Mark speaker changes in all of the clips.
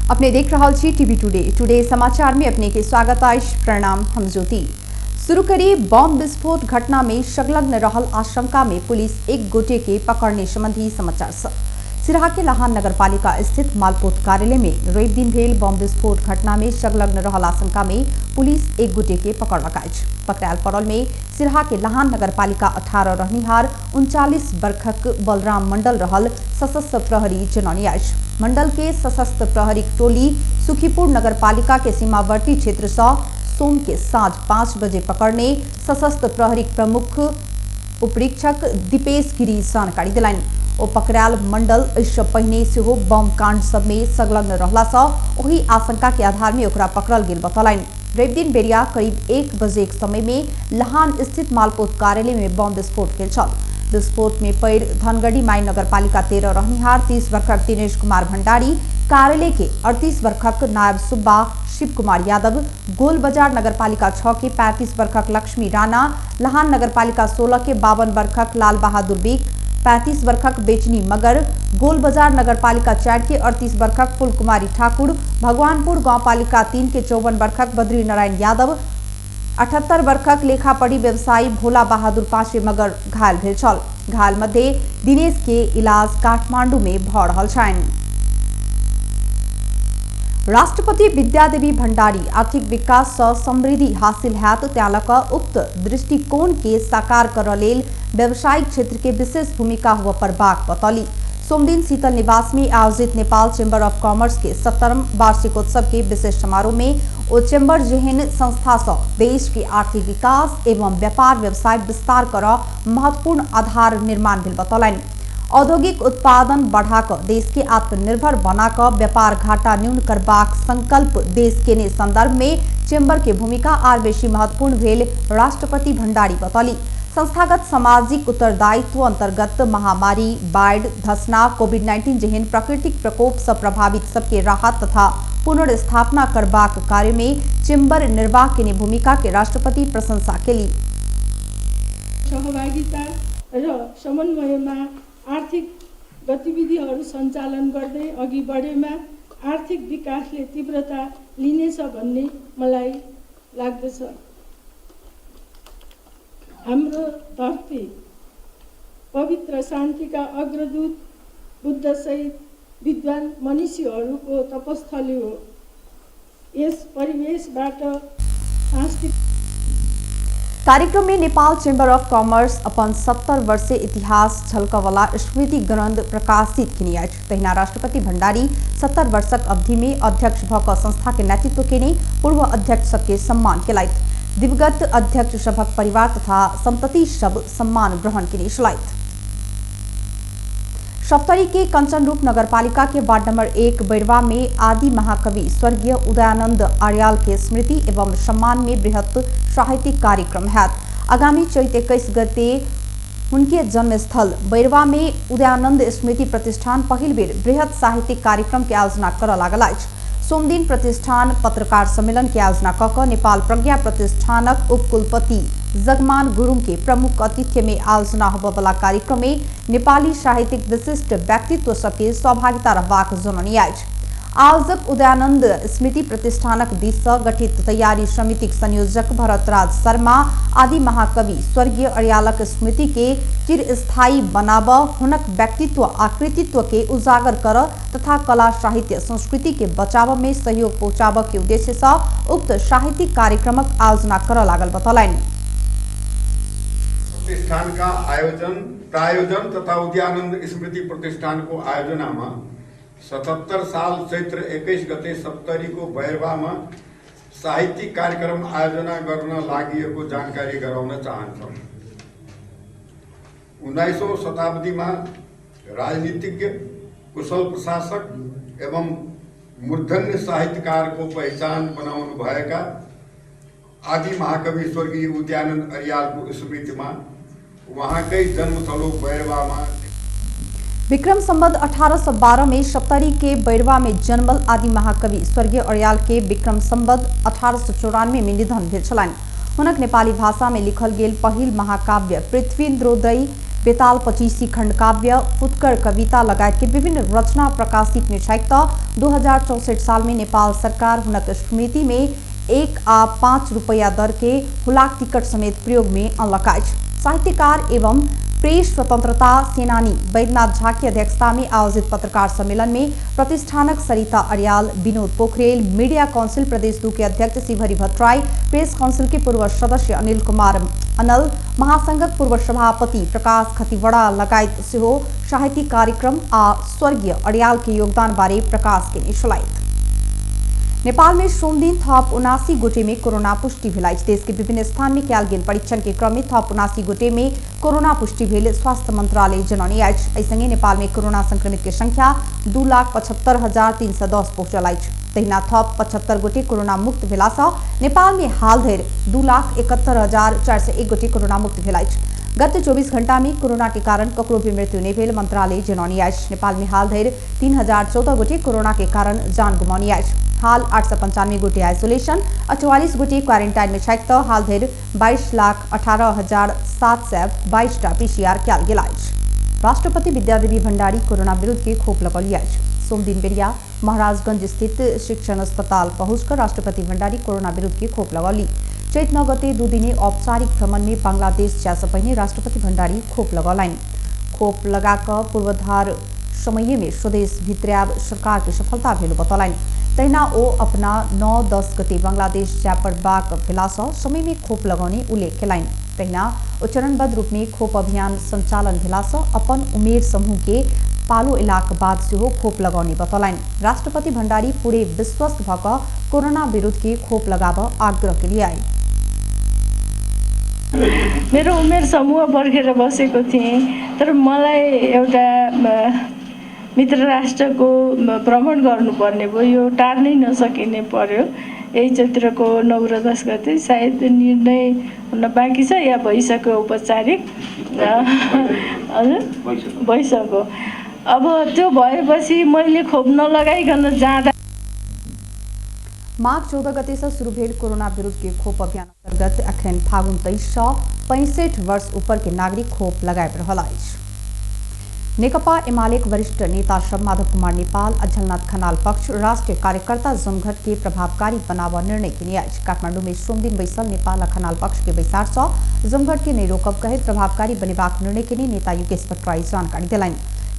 Speaker 1: अपने देख रहा छी टीवी टुडे समाचार में अपने के स्वागत आइश प्रणाम हम ज्योति। शुरू करिए बम विस्फोट घटना में संलग्न रहल आशंका में पुलिस एक गोटे के पकड़ने संबंधी समाचार। सिराहा के लाहान नगरपालिका स्थित मालपोत कार्यालय में रवि दिन भेल बम विस्फोट घटना में संलग्न रहल आशंका में पुलिस एक गोटे के पकड़लक अछि। पकड़ायल पड़ल में सिराहा के लाहान नगरपालिका 18 रहनिहार 39 वर्षक बलराम मंडल रहल सशस्त्र प्रहरी जनौनी अछि। मंडल के सशस्त्र प्रहरी टोली सुखीपुर नगरपालिका के सीमावर्ती क्षेत्र से सोम के साँझ 5 बजे पकड़ने सशस्त्र प्रहरी प्रमुख उपरीक्षक दीपेश गिरी जानकारी दिलाइन। ओ पकड़ायल मंडल इससे पहले से बम कांड सब में संलग्न रहला से वही आशंका के आधार में ओकरा पकड़ल गेल बतौलन। रवि दिन बेरिया करीब 1 बजे के समय में लाहान स्थित मालपोत कार्यालय में बम विस्फोट भेल छल। विस्फोट में पैर धनगढ़ी माई नगरपालिका 13 रहनिहार 30 वर्षक दिनेश कुमार भंडारी, कार्यालय के 38 वर्षक नायब सुब्बा शिव कुमार यादव, गोल बाजार नगरपालिका 6 के 35 वर्षक लक्ष्मी राणा, लाहान नगरपालिका 16 के 52 वर्षक लाल बहादुर बेग, 35 वर्षक बेचनी मगर, गोल बाजार नगरपालिका 4 के 38 वर्षक फूल कुमारी ठाकुर, भगवानपुर गांवपालिका 3 के 54 वर्षक बद्री नारायण यादव, 78 वर्षक लेखापढ़ी व्यवसायी भोला बहादुर पांचवे मगर घायल भेल छल। घायल मध्य दिनेश के इलाज काठमांडू में भ रहल छनि। राष्ट्रपति विद्यादेवी भंडारी आर्थिक विकास से समृद्धि हासिल हैत त्यालक उक्त दृष्टिकोण के साकार कर लेल व्यावसायिक क्षेत्र के विशेष भूमिका हुआ पर बात बतौली। सोमदिन शीतल निवास में आयोजित नेपाल चेंबर ऑफ कॉमर्स के 70वां वार्षिकोत्सव के विशेष समारोह में ओ चेंबर जेहन संस्था से देश के आर्थिक विकास एवं व्यापार व्यवसाय विस्तार कर महत्वपूर्ण आधार निर्माण भेल बतौलन। औद्योगिक उत्पादन बढ़ाकर देश के आत्मनिर्भर बनाकर व्यापार घाटा न्यून करबाक संकल्प देश के ने संदर्भ में चेंबर के भूमिका आर बेसी महत्वपूर्ण भेल राष्ट्रपति भंडारी बतौली। संस्थागत सामाजिक उत्तरदायित्व अंतर्गत महामारी, बाढ़, धसना, कोविड-19 जेहन प्राकृतिक प्रकोप से प्रभावित सबके राहत तथा पुनर्स्थापना करबाक कार्य में चेंबर निर्वाह के भूमिका के राष्ट्रपति प्रशंसा केली।
Speaker 2: सहभागिता र समन्वयमा आर्थिक गतिविधिहरू सञ्चालन गर्दै अघि बढेमा आर्थिक विकासले तीव्रता लिनेछ भन्ने मलाई लाग्दछ। हाम्रो धरती पवित्र शान्तिका अग्रदूत बुद्ध सहित विद्वान मनीषीहरूको तपस्थली हो। यस परिवेशबाट सांस्कृतिक
Speaker 1: कार्यक्रम में नेपाल चेंबर ऑफ कॉमर्स अपन 70 वर्षीय इतिहास झलकवाला स्मृति ग्रंथ प्रकाशित किनी अछि। तहिना राष्ट्रपति भंडारी 70 वर्षक अवधि में अध्यक्ष भक संस्था के नेतृत्व केने पूर्व अध्यक्ष सबके सम्मान केलथि। दिवंगत अध्यक्ष सभक परिवार तथा संतति सब सम्मान ग्रहण केने छलथि। सप्तरी के कंचनरूप नगरपालिका के वार्ड नंबर 1 बैरवा में आदि महाकवि स्वर्गीय उदयानंद आर्याल के स्मृति एवं सम्मान में बृहत साहित्यिक कार्यक्रम है। आगामी चैत 21 गते उनके जन्मस्थल बैरवा में उदयानंद स्मृति प्रतिष्ठान पहिल बेर बृहत साहित्यिक कार्यक्रम के आयोजना कर लागल अछि। सोमदिन प्रतिष्ठान पत्रकार सम्मेलन के आयोजना कऽ नेपाल प्रज्ञा प्रतिष्ठानक उपकुलपति जगमान गुरुङ के प्रमुख अतिथि में आयोजना होबय वाला कार्यक्रम में नेपाली साहित्यिक विशिष्ट व्यक्तित्व सबके सहभागिता रहबाक जननी अछि। आयोजक उदयानंद स्मृति प्रतिष्ठानक दिस से गठित तैयारी समितिक संयोजक भरतराज शर्मा आदि महाकवि स्वर्गीय अर्यालक स्मृति के चिरस्थायी बनाब, हुनक व्यक्तित्व आकृतित्व के उजागर कर तथा कला साहित्य संस्कृति के बचाव में सहयोग पहुंचाब के उद्देश्य से उक्त साहित्यिक कार्यक्रमक आयोजना कर लागल बतौलन।
Speaker 3: प्रतिष्ठान का प्रायोजन तथा उदयानंद स्मृति प्रतिष्ठान को आयोजना में 77 साल चैत्र 21 गते सप्तरी को बैरवा में साहित्यिक कार्यक्रम आयोजना गर्न लागि जानकारी गराउन चाहन्छौं। 19औं शताब्दी में राजनीतिज्ञ, कुशल प्रशासक एवं मूर्धन्य साहित्यकार को पहचान बनाउनु भएका आदि महाकवि स्वर्गीय उदयानंद अर्याल को स्मृति में वहाँकै जन्मस्थलो बैरवा में
Speaker 1: विक्रम संवत 1812 में सप्तरी के बैरवा में जन्मल आदि महाकवि स्वर्गीय अर्याल के विक्रम संवत 1894 में निधन भेल छलनि। हुनक नेपाली भाषा में लिखल गेल पहिल महाकाव्य पृथ्वीन्द्रोदय बेताल 25 खण्डकाव्य, फुटकर कविता लगायत के विभिन्न रचना प्रकाशित में छैक त 2064 साल में नेपाल सरकार हुनक स्मृति में 1 आ 5 रुपया दर के हुलाक टिकट समेत प्रयोग में अनलकाइज। साहित्यकार एवं प्रेस स्वतंत्रता सेनानी वैद्यनाथ झा की अध्यक्षता में आयोजित पत्रकार सम्मेलन में प्रतिष्ठानक सरिता अर्याल, विनोद पोखरेल, मीडिया काउंसिल प्रदेश 2 के अध्यक्ष शिवहरि भट्टराई, प्रेस काउंसिल के पूर्व सदस्य अनिल कुमार अनल, महासंघक पूर्व सभापति प्रकाश खतिवड़ा लगायत सेहो साहित्यिक कार्यक्रम आ स्वर्गीय अर्याल के योगदान बारे प्रकाश के निशलाइत। नेपाल में सोमदिन थप 79 गोटे में कोरोना पुष्टि भेल। देश के विभिन्न स्थान में कयल गेल परीक्षण के क्रम में थप 79 गोटे में कोरोना पुष्टि भेल स्वास्थ्य मंत्रालय जनौने अछि। एहिसंगे नेपाल में कोरोना संक्रमित के संख्या 2,75,310 पहुंचल अछि। तहिना थप 75 गोटे कोरोना मुक्त भेला सँ नेपाल में हाल धरि 2,71,401 गोटे कोरोना मुक्त भेल अछि। गत 24 घंटा में कोरोना के कारण ककरो भी मृत्यु नहीं भेल मंत्रालय जनौने अछि। नेपाल में हाल धरि 3,014 गोटे कोरोना के कारण जान गुमाउने अछि। हाल 895 गोटे आइसोलेशन, 44 गोटे क्वारेंटाइन में छैक त हाल धरि 22,18,722 टा PCR कयल गेल अछि। राष्ट्रपति विद्यादेवी भण्डारी कोरोना विरुद्ध के खोप लगौली अछि। सोमदिन बेरिया महाराजगंज स्थित शिक्षण अस्पताल पहुंचकर राष्ट्रपति भण्डारी कोरोना विरुद्ध के खोप लगौली। चैत 9 गते 2 दिने औपचारिक भ्रमण में बांग्लादेश जाय पहिने राष्ट्रपति भण्डारी खोप लगौलनि। खोप लगाकर पूर्वाधार समय में स्वदेश भित्र्याब सरकार की सफलता भेल बतौलनि। तहिना ओ अपना 9-10 गते बांग्लादेश जाय पड़बाक भेला सँ समय में खोप लगौने उल्लेख केलनि। तहिना ओ चरणबद्ध रूप में खोप अभियान संचालन भेला सँ अपन उमेर समूह के पालो इलाक बाद सेहो खोप लगौने बतौलनि। राष्ट्रपति भण्डारी पूरे विश्वस्त भऽ कऽ कोरोना विरुद्ध के खोप लगाब आग्रह केलिए।
Speaker 2: मेरो उमेर समूह पर्खेर बसेको थिएँ, तर मलाई एउटा मित्र राष्ट्रको भ्रमण गर्नुपर्ने भयो। यो टार्नै नसकिने पर्यो। यही चैत्रको 9 र 10 गते सायद निर्णय हुन बाँकी छ या भइसक्यो औपचारिक हजुर भइसक्यो। अब त्यो भएपछि मैले खोप नलगाइकन जाँदा
Speaker 1: माघ 14 गते से शुरू भेल कोरोना विरुद्ध के खोप अभियान अंतर्गत अखन फागुन 2365 वर्ष ऊपर के नागरिक खोप लगाबि रहल अछि। नेकपा एमालेक वरिष्ठ नेता सब माधव कुमार नेपाल, अझलनाथ खनाल पक्ष राष्ट्रीय कार्यकर्ता जमघट के प्रभावकारी बनाव निर्णय केने अछि। काठमांडू में सोमदिन बैसल नेपाल आ खनाल पक्ष के बैसार सँ जमघट के नहीं रोकब कहैत प्रभावकारी बनेबाक निर्णय केने नेता योगेश भट्टराई जानकारी देलनि।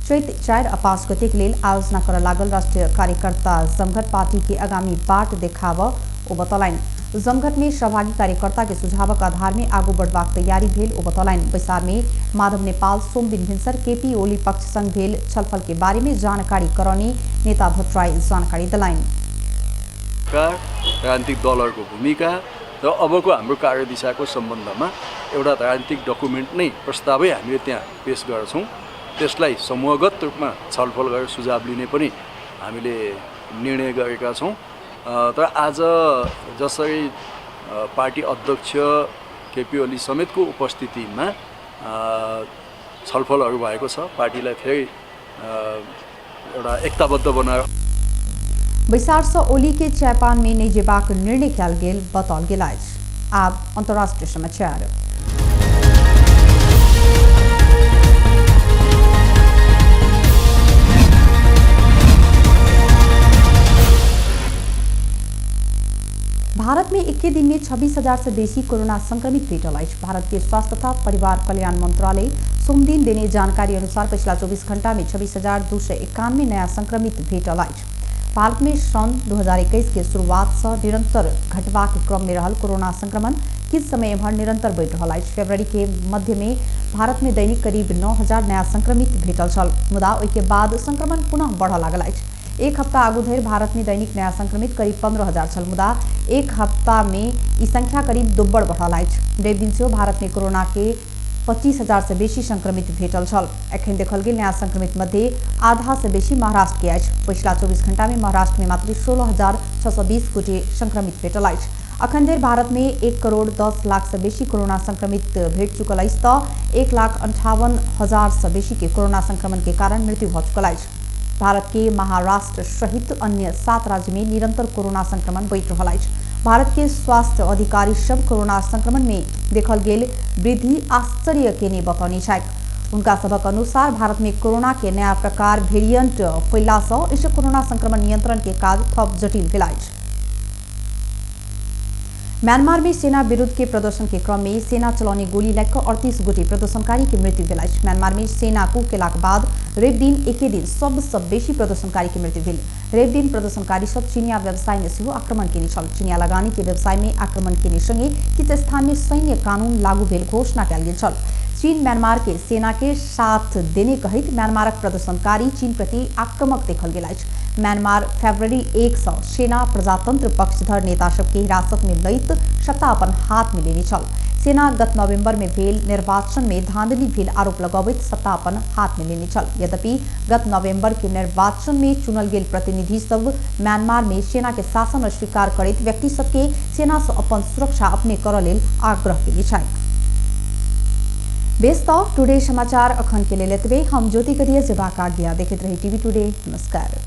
Speaker 1: चैत 4 आ 5 गते के लेल आयोजना कर लागल राष्ट्रीय कार्यकर्ता जमघट पार्टी के आगामी बाट देखाव ओ बतौलनि। जमघट में सहभागी कार्यकर्ता के सुझावक आधार में आगू बढ़बाक तैयारी भेल ओ बतौलनि। बैसार में माधव नेपाल सोमदिन भिनसर केपी ओली पक्ष संग भेल छलफल के बारे में जानकारी करौने नेता भट्टराई जानकारी दिलाइन।
Speaker 4: राजनीतिक दलहरूको भूमिका र अबको हाम्रो कार्यदिशाको सम्बन्धमा एउटा राजनीतिक डकुमेन्ट नै प्रस्तावै हामीले त्यहाँ पेश गर्छौं। त्यसलाई समूहगत रूपमा छलफल गरेर सुझाव लिने पनि हामीले निर्णय गरेका छौं। तर आज जसरी पार्टी अध्यक्ष केपी ओली समेतको उपस्थितिमा छलफलहरू भएको छ, पार्टीलाई फेरि एउटा एकताबद्ध बनाएर
Speaker 1: बैसार से ओली के चायपान में नहीं जेबाक निर्णय कयल गेल बताओल गेल अछि। आब अंतर्राष्ट्रीय समाचार। भारत में एक दिन में 26,000 से बेसी कोरोना संक्रमित भेटल अछि। भारत के स्वास्थ्य तथा परिवार कल्याण मंत्रालय सोमदिन देने जानकारी अनुसार पिछला 24 घंटा में 26,291 नया संक्रमित भेटल अछि। भारत में सन 2021 के शुरुआत से निरंतर घटबाक क्रम में रहल कोरोना संक्रमण किछ समय एम्हर निरंतर बढ़ि रहल अछि। फरवरी के मध्य में भारत में दैनिक करीब 9,000 नया संक्रमित भेटल छल, मुदा ओहि के बाद संक्रमण पुनः बढ़ लागल अछि। एक हफ्ता आगू धरि भारत में दैनिक नया संक्रमित करीब 15,000 छल, मुदा एक हफ्ता में ई संख्या करीब दुब्बर बढ़ल अछि। डेढ़ दिन से भारत में कोरोना के 25,000 से बेसी संक्रमित भेटल छल। एखन देखल गेल नया संक्रमित मध्य आधा से बेसी महाराष्ट्र के अछि। पिछला 24 घंटा में महाराष्ट्र में मात्र 16,620 गोटे संक्रमित भेटल अछि। अखन धरि भारत में 1 करोड़ 10 लाख से बेसी कोरोना संक्रमित भेट चुकल अछि तऽ 1,58,000 से बेसी के कोरोना संक्रमण के कारण मृत्यु भ चुकल अछि। भारत के महाराष्ट्र सहित अन्य 7 राज्य में निरंतर कोरोना संक्रमण बढ़ि रहल अछि। भारत के स्वास्थ्य अधिकारी सब कोरोना संक्रमण में देखल गेल वृद्धि आश्चर्य केने बतौने छथि। उनका सबक अनुसार भारत में कोरोना के नया प्रकार वेरिएंट फैला से इसे कोरोना संक्रमण नियंत्रण के कार्य थप जटिल भेलाइ। म्यांमार में सेना विरुद्ध के प्रदर्शन के क्रम में सेना चलाउने गोली लैक 38 गोटे प्रदर्शनकारी की मृत्यु भेलाइ। म्यांमार में सेना को केला के बाद रेप दिन एके दिन सबसे बेसी प्रदर्शनकारी की मृत्यु भेल। रेप दिन प्रदर्शनकारी सब चिनिया व्यवसाय में सेहो आक्रमण केने छल। चिनिया लगानी के व्यवसाय में आक्रमण केने संगे किछ स्थान में सैन्य कानून लागू भेल घोषणा कयल गेल छल। चीन म्यांमार के सेना के साथ देने कहित म्यांमारक प्रदर्शनकारी चीन प्रति आक्रामक देखल गेल अछि। म्यांमार फरवरी 1 से सेना प्रजातंत्र पक्षधर नेता सबके हिरासत में लैत सत्ता अपन हाथ में लेने छल। सेना गत नवंबर में भेल निर्वाचन में धांधली भेल आरोप लगावैत सत्ता अपन हाथ में लेने छल। यद्यपि गत नवंबर के निर्वाचन में चुनल गेल प्रतिनिधि सब म्यांमार में सेना के शासन अस्वीकार करैत व्यक्ति सबके सेना से अपन सुरक्षा अपने करऽ लेल आग्रह केने छथि। बेस टुडे समाचार अखन के लेल एतबे। हम ज्योति करिए जेबा काट दिया देखते रही टीवी टुडे। नमस्कार।